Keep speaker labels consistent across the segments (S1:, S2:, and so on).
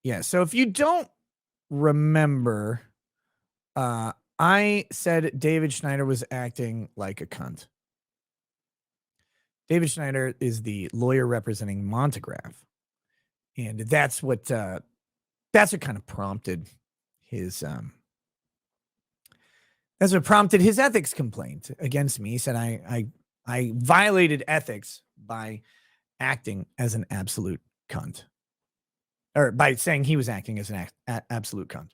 S1: Yeah. So if you don't remember, I said David Schneider was acting like a cunt. David Schneider is the lawyer representing Montegraph, and that's what kind of prompted his ethics complaint against me. He said I violated ethics by acting as an absolute cunt, or by saying he was acting as an absolute cunt.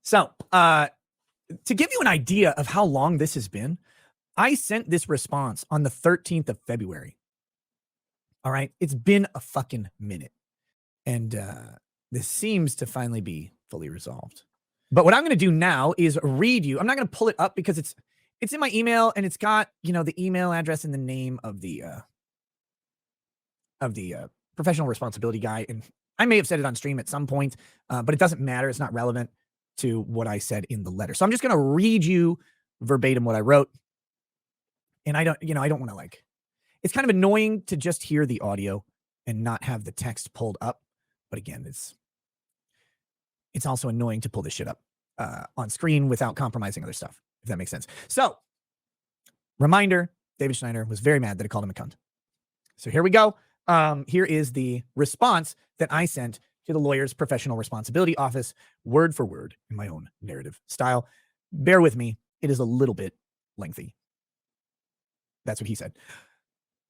S1: So, to give you an idea of how long this has been, I sent this response on the 13th of February. All right. It's been a fucking minute. And this seems to finally be fully resolved. But what I'm going to do now is read you. I'm not going to pull it up because it's in my email, and it's got, the email address and the name of the professional responsibility guy. And I may have said it on stream at some point, but it doesn't matter. It's not relevant to what I said in the letter. So I'm just going to read you verbatim what I wrote. And I don't want to it's kind of annoying to just hear the audio and not have the text pulled up. But again, it's also annoying to pull this shit up on screen without compromising other stuff, if that makes sense. So, reminder, David Schneider was very mad that I called him a cunt. So here we go. Here is the response that I sent to the lawyer's professional responsibility office, word for word, in my own narrative style. Bear with me. It is a little bit lengthy. That's what he said.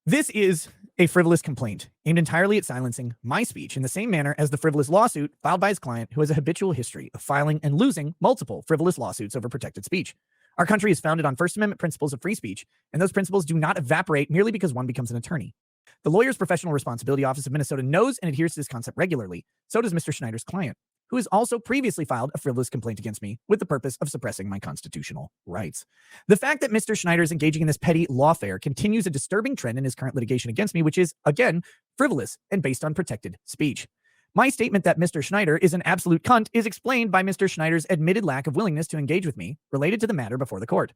S1: This is a frivolous complaint aimed entirely at silencing my speech in the same manner as the frivolous lawsuit filed by his client, who has a habitual history of filing and losing multiple frivolous lawsuits over protected speech. Our country is founded on First Amendment principles of free speech, and those principles do not evaporate merely because one becomes an attorney. The Lawyer's Professional Responsibility Office of Minnesota knows and adheres to this concept regularly. So does Mr. Schneider's client, who has also previously filed a frivolous complaint against me with the purpose of suppressing my constitutional rights. The fact that Mr. Schneider is engaging in this petty lawfare continues a disturbing trend in his current litigation against me, which is, again, frivolous and based on protected speech. My statement that Mr. Schneider is an absolute cunt is explained by Mr. Schneider's admitted lack of willingness to engage with me related to the matter before the court.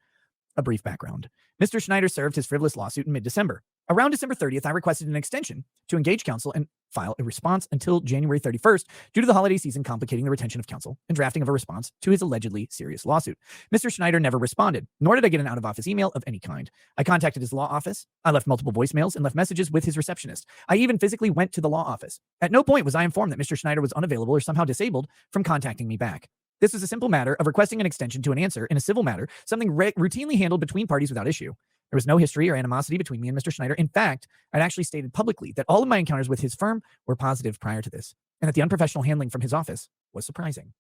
S1: A brief background. Mr. Schneider served his frivolous lawsuit in mid-December. Around December 30th, I requested an extension to engage counsel and file a response until January 31st due to the holiday season complicating the retention of counsel and drafting of a response to his allegedly serious lawsuit. Mr. Schneider never responded, nor did I get an out-of-office email of any kind. I contacted his law office. I left multiple voicemails and left messages with his receptionist. I even physically went to the law office. At no point was I informed that Mr. Schneider was unavailable or somehow disabled from contacting me back. This was a simple matter of requesting an extension to an answer in a civil matter, something routinely handled between parties without issue. There was no history or animosity between me and Mr. Schneider. In fact, I'd actually stated publicly that all of my encounters with his firm were positive prior to this, and that the unprofessional handling from his office was surprising.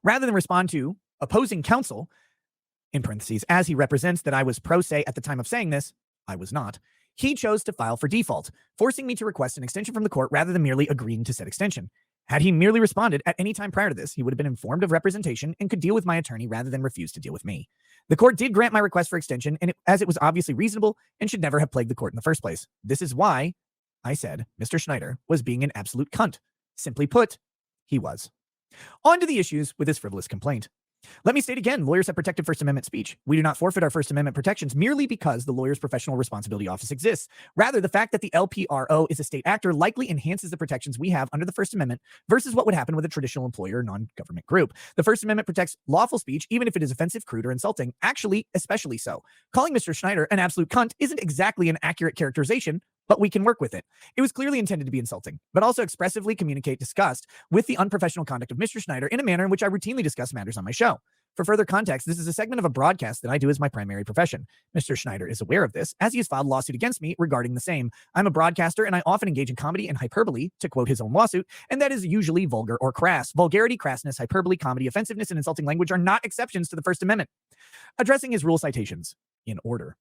S1: Rather than respond to opposing counsel, in parentheses, as he represents that I was pro se at the time of saying this, I was not, he chose to file for default, forcing me to request an extension from the court rather than merely agreeing to said extension. Had he merely responded at any time prior to this, he would have been informed of representation and could deal with my attorney rather than refuse to deal with me. The court did grant my request for extension, and as it was obviously reasonable and should never have plagued the court in the first place. This is why I said Mr. Schneider was being an absolute cunt. Simply put, he was. On to the issues with his frivolous complaint. Let me state again, lawyers have protected First Amendment speech. We do not forfeit our First Amendment protections merely because the Lawyer's Professional Responsibility Office exists. Rather, the fact that the LPRO is a state actor likely enhances the protections we have under the First Amendment versus what would happen with a traditional employer or non-government group. The First Amendment protects lawful speech, even if it is offensive, crude, or insulting. Actually, especially so. Calling Mr. Schneider an absolute cunt isn't exactly an accurate characterization, but we can work with it. It was clearly intended to be insulting, but also expressively communicate disgust with the unprofessional conduct of Mr. Schneider in a manner in which I routinely discuss matters on my show. For further context, this is a segment of a broadcast that I do as my primary profession. Mr. Schneider is aware of this, as he has filed a lawsuit against me regarding the same. I'm a broadcaster, and I often engage in comedy and hyperbole, to quote his own lawsuit, and that is usually vulgar or crass. Vulgarity, crassness, hyperbole, comedy, offensiveness, and insulting language are not exceptions to the First Amendment. Addressing his rule citations in order.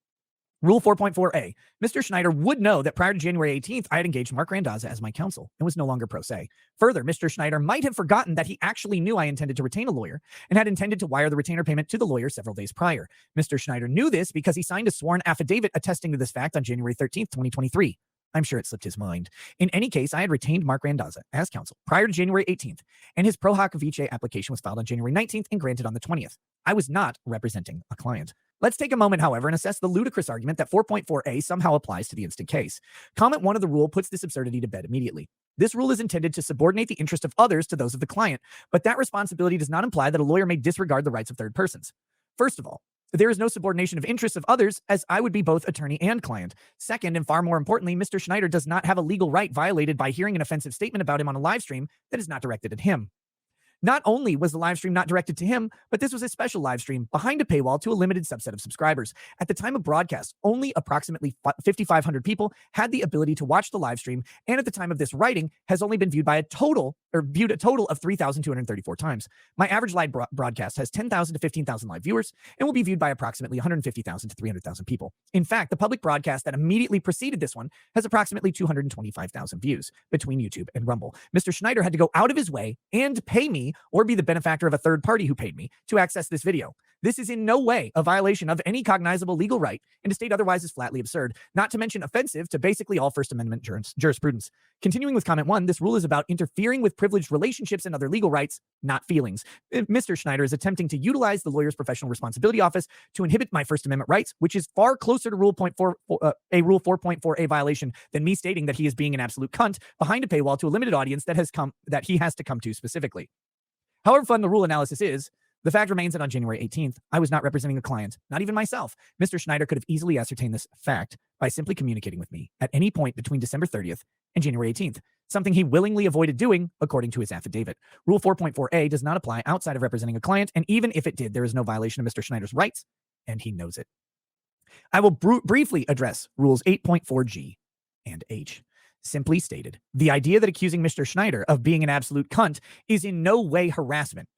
S1: Rule 4.4a. Mr. Schneider would know that prior to January 18th, I had engaged Mark Randazza as my counsel and was no longer pro se. Further, Mr. Schneider might have forgotten that he actually knew I intended to retain a lawyer and had intended to wire the retainer payment to the lawyer several days prior. Mr. Schneider knew this because he signed a sworn affidavit attesting to this fact on January 13th, 2023. I'm sure it slipped his mind. In any case, I had retained Mark Randazza as counsel prior to January 18th, and his pro hoc vice application was filed on January 19th and granted on the 20th. I was not representing a client. Let's take a moment, however, and assess the ludicrous argument that 4.4a somehow applies to the instant case. Comment 1 of the rule puts this absurdity to bed immediately. This rule is intended to subordinate the interest of others to those of the client, but that responsibility does not imply that a lawyer may disregard the rights of third persons. First of all, there is no subordination of interests of others, as I would be both attorney and client. Second, and far more importantly, Mr. Schneider does not have a legal right violated by hearing an offensive statement about him on a live stream that is not directed at him. Not only was the live stream not directed to him, but this was a special live stream behind a paywall to a limited subset of subscribers. At the time of broadcast, only approximately 5,500 people had the ability to watch the live stream, and at the time of this writing, has only been viewed a total of 3,234 times. My average live broadcast has 10,000 to 15,000 live viewers and will be viewed by approximately 150,000 to 300,000 people. In fact, the public broadcast that immediately preceded this one has approximately 225,000 views between YouTube and Rumble. Mr. Schneider had to go out of his way and pay me or be the benefactor of a third party who paid me to access this video. This is in no way a violation of any cognizable legal right, and to state otherwise is flatly absurd, not to mention offensive to basically all First Amendment jurisprudence. Continuing with comment 1, this rule is about interfering with privileged relationships and other legal rights, not feelings. Mr. Schneider is attempting to utilize the Lawyer's Professional Responsibility Office to inhibit my First Amendment rights, which is far closer to Rule 4.4a violation than me stating that he is being an absolute cunt behind a paywall to a limited audience that he has to come to specifically. However fun the rule analysis is, the fact remains that on January 18th, I was not representing a client, not even myself. Mr. Schneider could have easily ascertained this fact by simply communicating with me at any point between December 30th and January 18th, something he willingly avoided doing, according to his affidavit. Rule 4.4a does not apply outside of representing a client, and even if it did, there is no violation of Mr. Schneider's rights, and he knows it. I will briefly address Rules 8.4g and h. Simply stated, the idea that accusing Mr. Schneider of being an absolute cunt is in no way harassment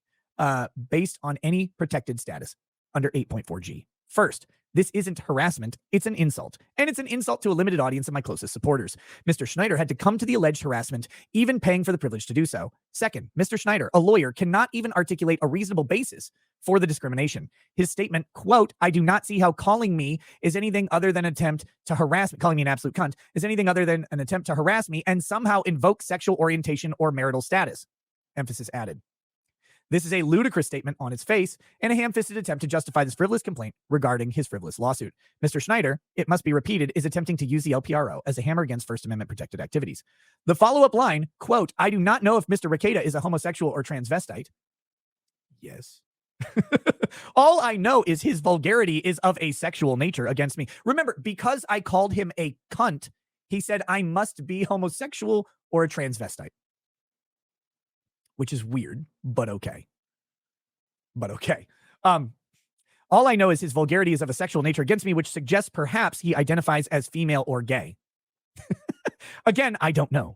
S1: based on any protected status under 8.4g. First, this isn't harassment, it's an insult. And it's an insult to a limited audience of my closest supporters. Mr. Schneider had to come to the alleged harassment, even paying for the privilege to do so. Second, Mr. Schneider, a lawyer, cannot even articulate a reasonable basis for the discrimination. His statement, quote, I do not see how calling me is anything other than an attempt to harass me, calling me an absolute cunt, is anything other than an attempt to harass me and somehow invoke sexual orientation or marital status. Emphasis added. This is a ludicrous statement on its face and a ham-fisted attempt to justify this frivolous complaint regarding his frivolous lawsuit. Mr. Schneider, it must be repeated, is attempting to use the LPRO as a hammer against First Amendment protected activities. The follow-up line, quote, I do not know if Mr. Rekieta is a homosexual or transvestite. Yes. All I know is his vulgarity is of a sexual nature against me. Remember, because I called him a cunt, he said I must be homosexual or a transvestite. Which is weird, but okay. All I know is his vulgarity is of a sexual nature against me, which suggests perhaps he identifies as female or gay. Again, I don't know.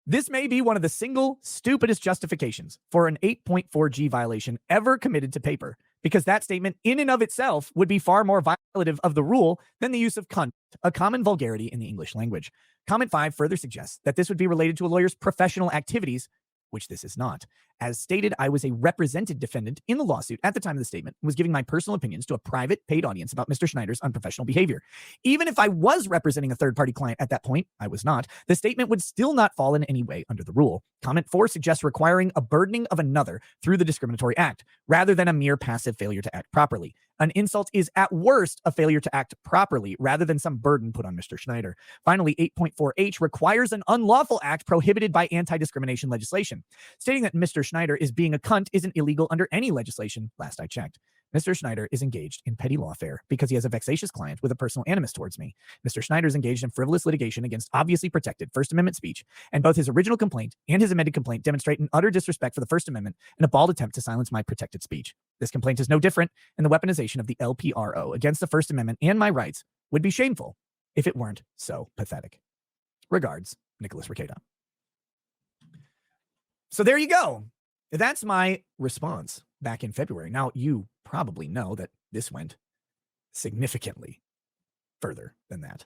S1: This may be one of the single stupidest justifications for an 8.4g violation ever committed to paper, because that statement in and of itself would be far more violative of the rule than the use of cunt, a common vulgarity in the English language. Comment 5 further suggests that this would be related to a lawyer's professional activities, which this is not. As stated, I was a represented defendant in the lawsuit at the time of the statement and was giving my personal opinions to a private paid audience about Mr. Schneider's unprofessional behavior. Even if I was representing a third-party client at that point, I was not, the statement would still not fall in any way under the rule. Comment 4 suggests requiring a burdening of another through the discriminatory act, rather than a mere passive failure to act properly. An insult is at worst a failure to act properly, rather than some burden put on Mr. Schneider. Finally, 8.4h requires an unlawful act prohibited by anti-discrimination legislation. Stating that Mr. Schneider is being a cunt isn't illegal under any legislation, last I checked. Mr. Schneider is engaged in petty lawfare because he has a vexatious client with a personal animus towards me. Mr. Schneider is engaged in frivolous litigation against obviously protected First Amendment speech, and both his original complaint and his amended complaint demonstrate an utter disrespect for the First Amendment and a bald attempt to silence my protected speech. This complaint is no different, and the weaponization of the LPRO against the First Amendment and my rights would be shameful if it weren't so pathetic. Regards, Nicholas Rekieta. So there you go. That's my response back in February. Now, you probably know that this went significantly further than that.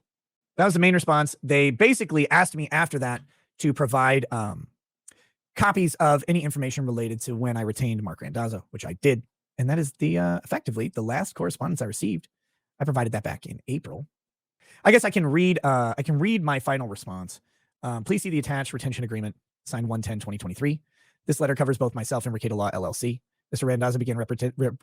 S1: That was the main response. They basically asked me after that to provide copies of any information related to when I retained Mark Randazzo, which I did. And that is the effectively the last correspondence I received. I provided that back in April. I guess I can read my final response. Please see the attached retention agreement, signed 1/10/2023. This letter covers both myself and Rekieta Law LLC. Mr. Randazza began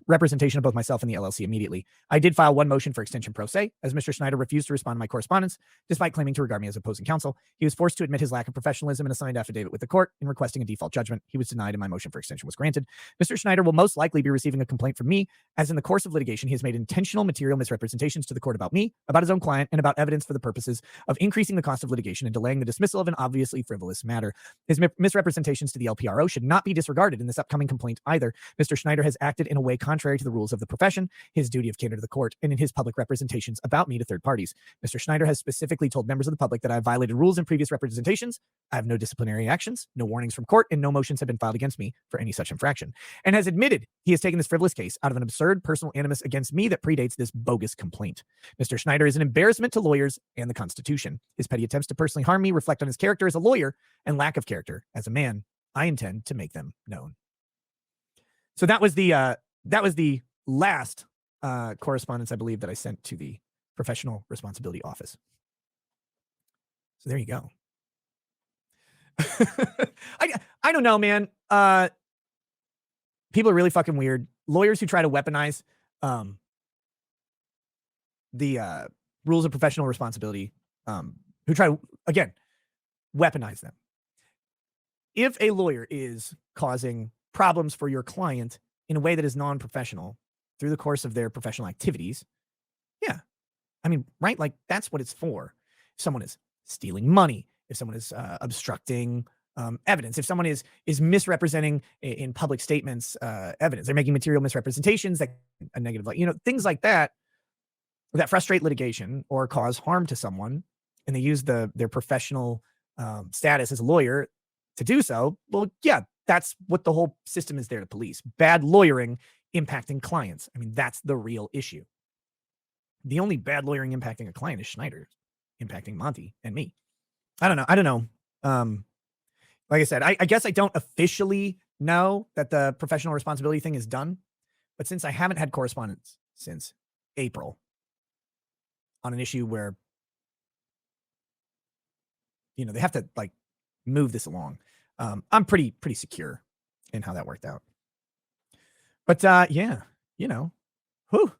S1: representation of both myself and the LLC immediately. I did file one motion for extension pro se, as Mr. Schneider refused to respond to my correspondence, despite claiming to regard me as opposing counsel. He was forced to admit his lack of professionalism in a signed affidavit with the court in requesting a default judgment. He was denied and my motion for extension was granted. Mr. Schneider will most likely be receiving a complaint from me, as in the course of litigation, he has made intentional material misrepresentations to the court about me, about his own client, and about evidence for the purposes of increasing the cost of litigation and delaying the dismissal of an obviously frivolous matter. His misrepresentations to the LPRO should not be disregarded in this upcoming complaint either. Mr. Schneider has acted in a way contrary to the rules of the profession, his duty of candor to the court, and in his public representations about me to third parties. Mr. Schneider has specifically told members of the public that I have violated rules in previous representations. I have no disciplinary actions, no warnings from court, and no motions have been filed against me for any such infraction, and has admitted he has taken this frivolous case out of an absurd personal animus against me that predates this bogus complaint. Mr. Schneider is an embarrassment to lawyers and the Constitution. His petty attempts to personally harm me reflect on his character as a lawyer and lack of character as a man. I intend to make them known. So that was the last correspondence, I believe, that I sent to the Professional Responsibility Office. So there you go. I don't know, man. People are really fucking weird. Lawyers who try to weaponize the rules of professional responsibility, who try to, again, weaponize them. If a lawyer is causing problems for your client in a way that is non-professional through the course of their professional activities, yeah, I mean, right? Like, that's what it's for. If someone is stealing money, if someone is obstructing evidence, if someone is misrepresenting in public statements evidence, they're making material misrepresentations that a negative, things like that frustrate litigation or cause harm to someone, and they use their professional status as a lawyer to do so. Well, yeah, that's what the whole system is there to police. Bad lawyering impacting clients. I mean, that's the real issue. The only bad lawyering impacting a client is Schneider impacting Monty and me. I don't know. Like I said, I guess I don't officially know that the professional responsibility thing is done, but since I haven't had correspondence since April on an issue where, they have to move this along, I'm pretty secure in how that worked out. But yeah, whew.